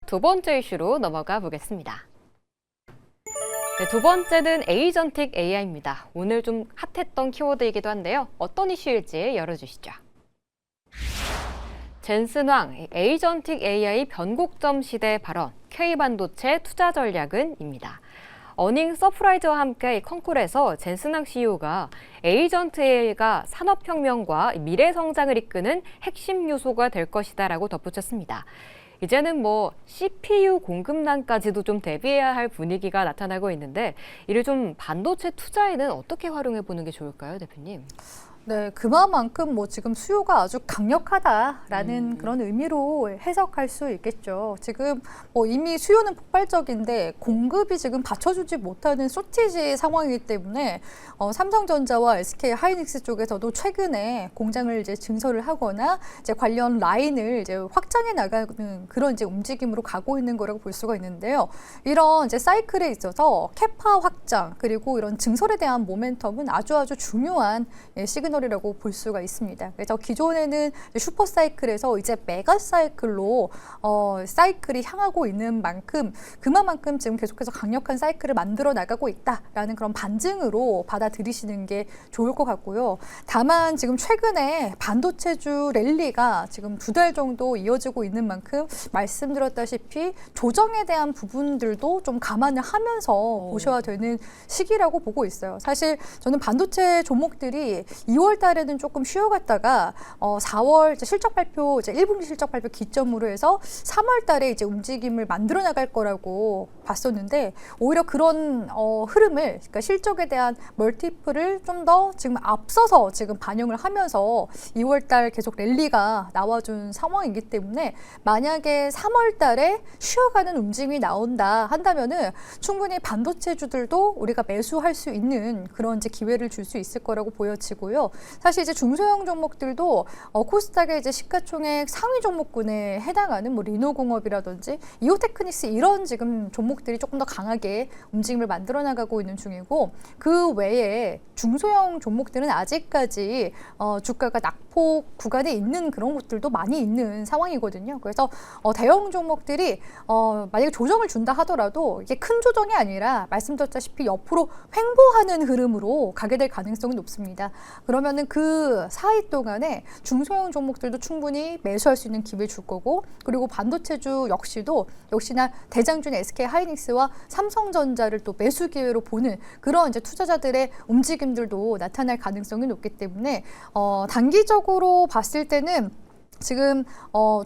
두 번째 이슈로 넘어가 보겠습니다. 네, 두 번째는 에이전틱 AI입니다. 오늘 좀 핫했던 키워드이기도 한데요. 어떤 이슈일지 열어주시죠. 젠슨 황, 에이전틱 AI 변곡점 시대 발언, K반도체 투자 전략은입니다. 어닝 서프라이즈와 함께 컨콜에서 젠슨 황 CEO가 에이전트 AI가 산업혁명과 미래 성장을 이끄는 핵심 요소가 될 것이다라고 덧붙였습니다. 이제는 CPU 공급난까지도 좀 대비해야 할 분위기가 나타나고 있는데 이를 좀 반도체 투자에는 어떻게 활용해 보는 게 좋을까요, 대표님? 네, 그만큼 지금 수요가 아주 강력하다라는 그런 의미로 해석할 수 있겠죠. 지금 이미 수요는 폭발적인데 공급이 지금 받쳐주지 못하는 쇼티지 상황이기 때문에 삼성전자와 SK 하이닉스 쪽에서도 최근에 공장을 이제 증설을 하거나 이제 관련 라인을 이제 확장해 나가는 그런 이제 움직임으로 가고 있는 거라고 볼 수가 있는데요. 이런 이제 사이클에 있어서 캐파 확장 그리고 이런 증설에 대한 모멘텀은 아주 중요한 시그널이라고 볼 수가 있습니다. 그래서 기존에는 슈퍼 사이클에서 이제 메가 사이클로 사이클이 향하고 있는 만큼 그만큼 지금 계속해서 강력한 사이클을 만들어 나가고 있다라는 그런 반증으로 받아들이시는 게 좋을 것 같고요. 다만 지금 최근에 반도체주 랠리가 지금 2달 정도 이어지고 있는 만큼 말씀드렸다시피 조정에 대한 부분들도 좀 감안을 하면서 보셔야 되는 시기라고 보고 있어요. 사실 저는 반도체 종목들이 2월 달에는 조금 쉬어갔다가 4월 이제 실적 발표, 이제 1분기 실적 발표 기점으로 해서 3월 달에 이제 움직임을 만들어 나갈 거라고 봤었는데 오히려 그런 흐름을, 그러니까 실적에 대한 멀티플을 좀 더 지금 앞서서 지금 반영을 하면서 2월 달 계속 랠리가 나와준 상황이기 때문에 만약에 3월 달에 쉬어가는 움직임이 나온다 한다면은 충분히 반도체주들도 우리가 매수할 수 있는 그런 이제 기회를 줄 수 있을 거라고 보여지고요. 사실 이제 중소형 종목들도 코스닥의 이제 시가총액 상위 종목군에 해당하는 리노공업이라든지 이오테크닉스 이런 지금 종목들이 조금 더 강하게 움직임을 만들어 나가고 있는 중이고 그 외에 중소형 종목들은 아직까지 주가가 낙폭 구간에 있는 그런 곳들도 많이 있는 상황이거든요. 그래서 대형 종목들이 만약에 조정을 준다 하더라도 이게 큰 조정이 아니라 말씀드렸다시피 옆으로 횡보하는 흐름으로 가게 될 가능성이 높습니다. 그러면은 그 사이 동안에 중소형 종목들도 충분히 매수할 수 있는 기회를 줄 거고 그리고 반도체주 역시나 대장주인 SK 하이닉스와 삼성전자를 또 매수 기회로 보는 그런 이제 투자자들의 움직임들도 나타날 가능성이 높기 때문에 단기적으로 봤을 때는 지금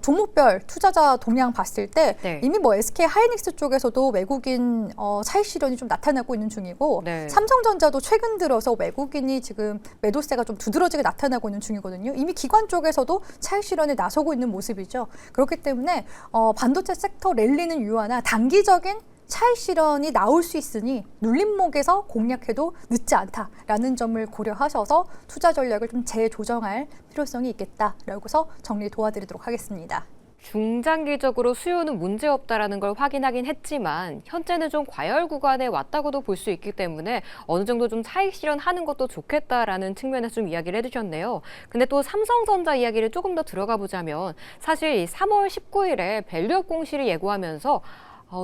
종목별 투자자 동향 봤을 때 이미 SK 하이닉스 쪽에서도 외국인 차익 실현이 좀 나타나고 있는 중이고 삼성전자도 최근 들어서 외국인이 지금 매도세가 좀 두드러지게 나타나고 있는 중이거든요. 이미 기관 쪽에서도 차익 실현에 나서고 있는 모습이죠. 그렇기 때문에 반도체 섹터 랠리는 유효하나 단기적인 차익 실현이 나올 수 있으니 눌림목에서 공략해도 늦지 않다라는 점을 고려하셔서 투자 전략을 좀 재조정할 필요성이 있겠다라고서 정리 도와드리도록 하겠습니다. 중장기적으로 수요는 문제없다라는 걸 확인하긴 했지만 현재는 좀 과열 구간에 왔다고도 볼 수 있기 때문에 어느 정도 좀 차익 실현하는 것도 좋겠다라는 측면에서 좀 이야기를 해주셨네요. 근데 또 삼성전자 이야기를 조금 더 들어가 보자면 사실 3월 19일에 밸류업 공시를 예고하면서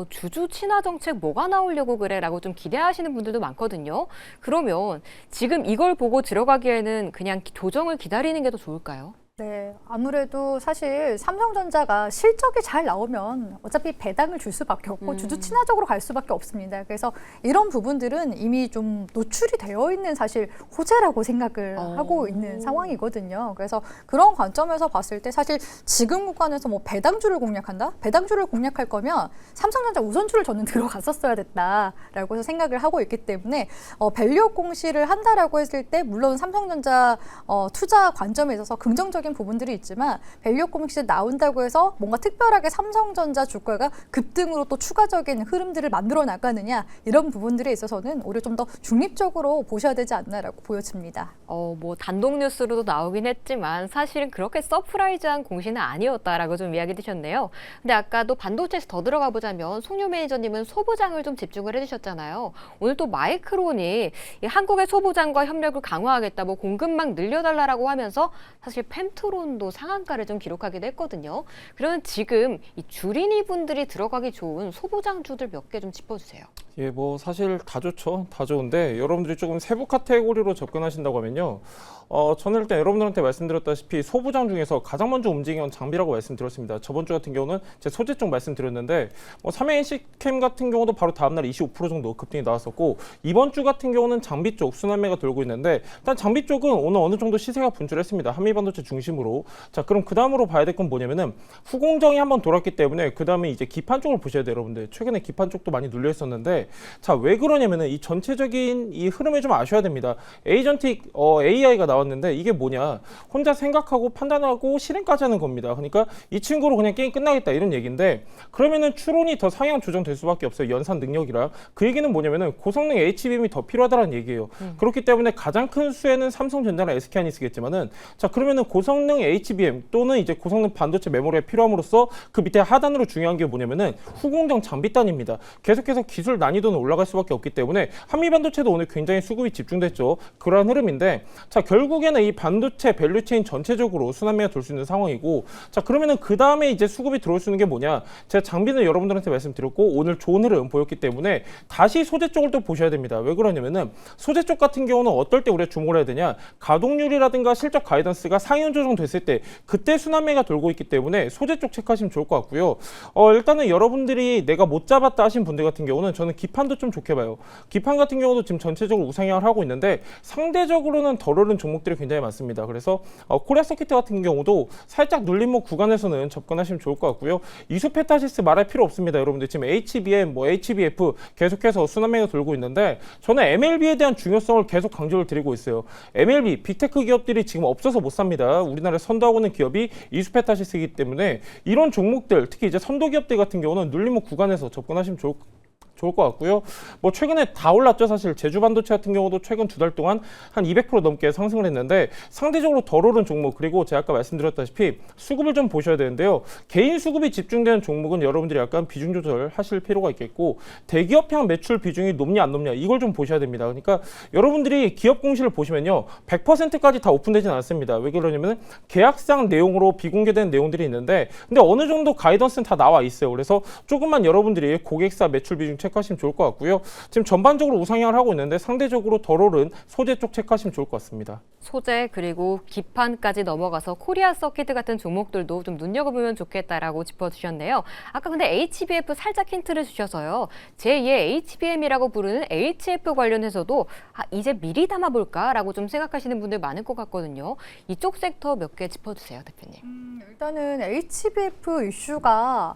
주주 친화 정책 뭐가 나오려고 그래? 라고 좀 기대하시는 분들도 많거든요. 그러면 지금 이걸 보고 들어가기에는 그냥 조정을 기다리는 게 더 좋을까요? 네, 아무래도 사실 삼성전자가 실적이 잘 나오면 어차피 배당을 줄 수밖에 없고 주주 친화적으로 갈 수밖에 없습니다. 그래서 이런 부분들은 이미 좀 노출이 되어 있는 사실 호재라고 생각을 하고 있는 상황이거든요. 그래서 그런 관점에서 봤을 때 사실 지금 구간에서 배당주를 공략한다? 배당주를 공략할 거면 삼성전자 우선주를 저는 들어갔었어야 됐다라고 해서 생각을 하고 있기 때문에 밸류업 공시를 한다라고 했을 때 물론 삼성전자 투자 관점에 있어서 긍정적인 부분들이 있지만 밸류업 공시 나온다고 해서 뭔가 특별하게 삼성전자 주가가 급등으로 또 추가적인 흐름들을 만들어 나가느냐 이런 부분들에 있어서는 오히려 좀 더 중립적으로 보셔야 되지 않나라고 보여집니다. 단독 뉴스로도 나오긴 했지만 사실은 그렇게 서프라이즈한 공시는 아니었다라고 좀 이야기 드셨네요. 근데 아까 또 반도체에서 더 들어가 보자면 송유 매니저님은 소부장을 좀 집중을 해주셨잖아요. 오늘 또 마이크론이 한국의 소부장과 협력을 강화하겠다, 공급망 늘려달라고 하면서 사실 펜 파트론도 상한가를 좀 기록하기도 했거든요. 그러면 지금 이 주린이 분들이 들어가기 좋은 소부장주들 몇 개 좀 짚어주세요. 예, 뭐 사실 다 좋죠. 다 좋은데 여러분들이 조금 세부 카테고리로 접근하신다고 하면요. 저는 일단 여러분들한테 말씀드렸다시피 소부장 중에서 가장 먼저 움직이는 장비라고 말씀드렸습니다. 저번 주 같은 경우는 제 소재 쪽 말씀드렸는데 삼행시 캠 같은 경우도 바로 다음날 25% 정도 급등이 나왔었고 이번 주 같은 경우는 장비 쪽 순환매가 돌고 있는데 일단 장비 쪽은 오늘 어느 정도 시세가 분출했습니다. 한미반도체 중심으로. 자, 그럼 그 다음으로 봐야 될 건 뭐냐면은 후공정이 한번 돌았기 때문에 그 다음에 이제 기판 쪽을 보셔야 돼요, 여러분들. 최근에 기판 쪽도 많이 눌려 있었는데 자, 왜 그러냐면은 이 전체적인 이 흐름을 좀 아셔야 됩니다. 에이전틱 AI가 나왔는데 이게 뭐냐? 혼자 생각하고 판단하고 실행까지 하는 겁니다. 그러니까 이 친구로 그냥 게임 끝나겠다 이런 얘기인데 그러면은 추론이 더 상향 조정될 수밖에 없어요. 연산 능력이라. 그 얘기는 뭐냐면은 고성능 HBM이 더 필요하다는 얘기예요. 그렇기 때문에 가장 큰 수혜는 삼성전자나 SK하이닉스겠지만은 자, 그러면은 고성능 HBM 또는 이제 고성능 반도체 메모리가 필요함으로써 그 밑에 하단으로 중요한 게 뭐냐면은 후공정 장비단입니다. 계속해서 기술 난이도는 올라갈 수밖에 없기 때문에 한미반도체도 오늘 굉장히 수급이 집중됐죠. 그러한 흐름인데 자, 결국에는 이 반도체 밸류체인 전체적으로 순환매가 돌 수 있는 상황이고 자, 그러면은 그 다음에 이제 수급이 들어올 수 있는 게 뭐냐? 제가 장비는 여러분들한테 말씀드렸고 오늘 좋은 흐름 보였기 때문에 다시 소재 쪽을 또 보셔야 됩니다. 왜 그러냐면은 소재 쪽 같은 경우는 어떨 때 우리가 주목을 해야 되냐? 가동률이라든가 실적 가이던스가 상향 조정됐을 때 그때 순환매가 돌고 있기 때문에 소재 쪽 체크하시면 좋을 것 같고요. 일단은 여러분들이 내가 못 잡았다 하신 분들 같은 경우는 저는 기판도 좀 좋게 봐요. 기판 같은 경우도 지금 전체적으로 우상향을 하고 있는데 상대적으로는 덜 오른 종목들이 굉장히 많습니다. 그래서 코리아 서킷 같은 경우도 살짝 눌림목 구간에서는 접근하시면 좋을 것 같고요. 이수페타시스 말할 필요 없습니다. 여러분들 지금 HBM, HBF 계속해서 순환매가 돌고 있는데 저는 MLB에 대한 중요성을 계속 강조를 드리고 있어요. MLB, 빅테크 기업들이 지금 없어서 못 삽니다. 우리나라에 선도하고 있는 기업이 이수페타시스이기 때문에 이런 종목들, 특히 이제 선도 기업들 같은 경우는 눌림목 구간에서 접근하시면 좋을 것 같고요. 뭐 최근에 다 올랐죠. 사실 제주 반도체 같은 경우도 최근 2달 동안 한 200% 넘게 상승을 했는데 상대적으로 덜 오른 종목 그리고 제가 아까 말씀드렸다시피 수급을 좀 보셔야 되는데요. 개인 수급이 집중되는 종목은 여러분들이 약간 비중 조절하실 필요가 있겠고 대기업향 매출 비중이 높냐 안 높냐 이걸 좀 보셔야 됩니다. 그러니까 여러분들이 기업 공시를 보시면요. 100%까지 다 오픈되진 않습니다. 왜 그러냐면 계약상 내용으로 비공개된 내용들이 있는데 근데 어느 정도 가이던스는 다 나와 있어요. 그래서 조금만 여러분들이 고객사 매출 비중 체크하시면 좋을 것 같고요. 지금 전반적으로 우상향을 하고 있는데 상대적으로 덜 오른 소재 쪽 체크하시면 좋을 것 같습니다. 소재 그리고 기판까지 넘어가서 코리아 서킷 같은 종목들도 좀 눈여겨보면 좋겠다라고 짚어주셨네요. 아까 근데 HBF 살짝 힌트를 주셔서요. 제2의 HBM이라고 부르는 HF 관련해서도 이제 미리 담아볼까라고 좀 생각하시는 분들 많을 것 같거든요. 이쪽 섹터 몇 개 짚어주세요, 대표님. 일단은 HBF 이슈가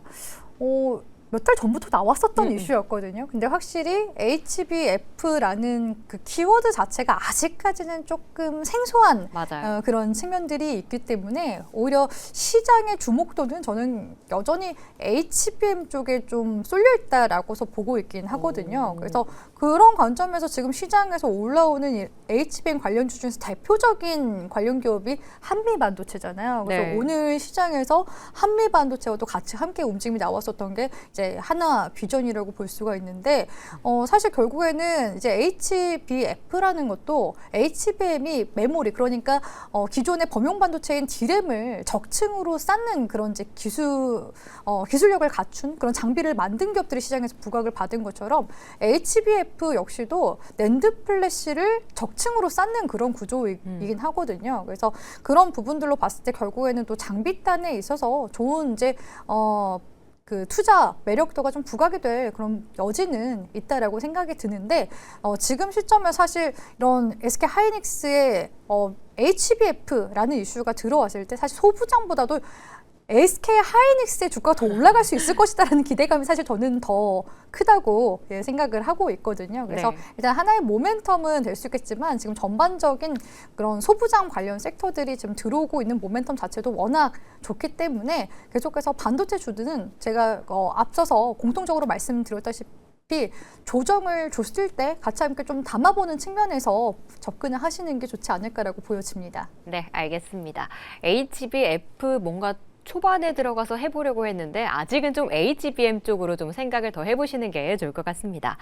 몇 달 전부터 나왔었던 이슈였거든요. 근데 확실히 HBF라는 그 키워드 자체가 아직까지는 조금 생소한 맞아요. 그런 측면들이 있기 때문에 오히려 시장의 주목도는 저는 여전히 HBM 쪽에 좀 쏠려 있다라고서 보고 있긴 하거든요. 그래서 그런 관점에서 지금 시장에서 올라오는 이 HBM 관련주 중에서 대표적인 관련 기업이 한미반도체잖아요. 그래서 네. 오늘 시장에서 한미반도체와도 같이 함께 움직임이 나왔었던 게 이제 하나 비전이라고 볼 수가 있는데 사실 결국에는 이제 HBF라는 것도 HBM이 메모리 그러니까 기존의 범용 반도체인 D램을 적층으로 쌓는 그런 이제 기술력을 갖춘 그런 장비를 만든 기업들이 시장에서 부각을 받은 것처럼 HBF 역시도 낸드 플래시를 적층으로 쌓는 그런 구조이긴 하거든요. 그래서 그런 부분들로 봤을 때 결국에는 또 장비단에 있어서 좋은 이제 그 투자 매력도가 좀 부각이 될 그런 여지는 있다라고 생각이 드는데 지금 시점에 사실 이런 SK 하이닉스의 HBF라는 이슈가 들어왔을 때 사실 소부장보다도 SK 하이닉스의 주가가 더 올라갈 수 있을 것이다라는 기대감이 사실 저는 더 크다고 생각을 하고 있거든요. 그래서 네. 일단 하나의 모멘텀은 될 수 있겠지만 지금 전반적인 그런 소부장 관련 섹터들이 지금 들어오고 있는 모멘텀 자체도 워낙 좋기 때문에 계속해서 반도체 주들은 제가 앞서서 공통적으로 말씀드렸다시피 조정을 줬을 때 같이 함께 좀 담아보는 측면에서 접근을 하시는 게 좋지 않을까라고 보여집니다. 네, 알겠습니다. HBF 뭔가 초반에 들어가서 해보려고 했는데 아직은 좀 HBM 쪽으로 좀 생각을 더 해보시는 게 좋을 것 같습니다.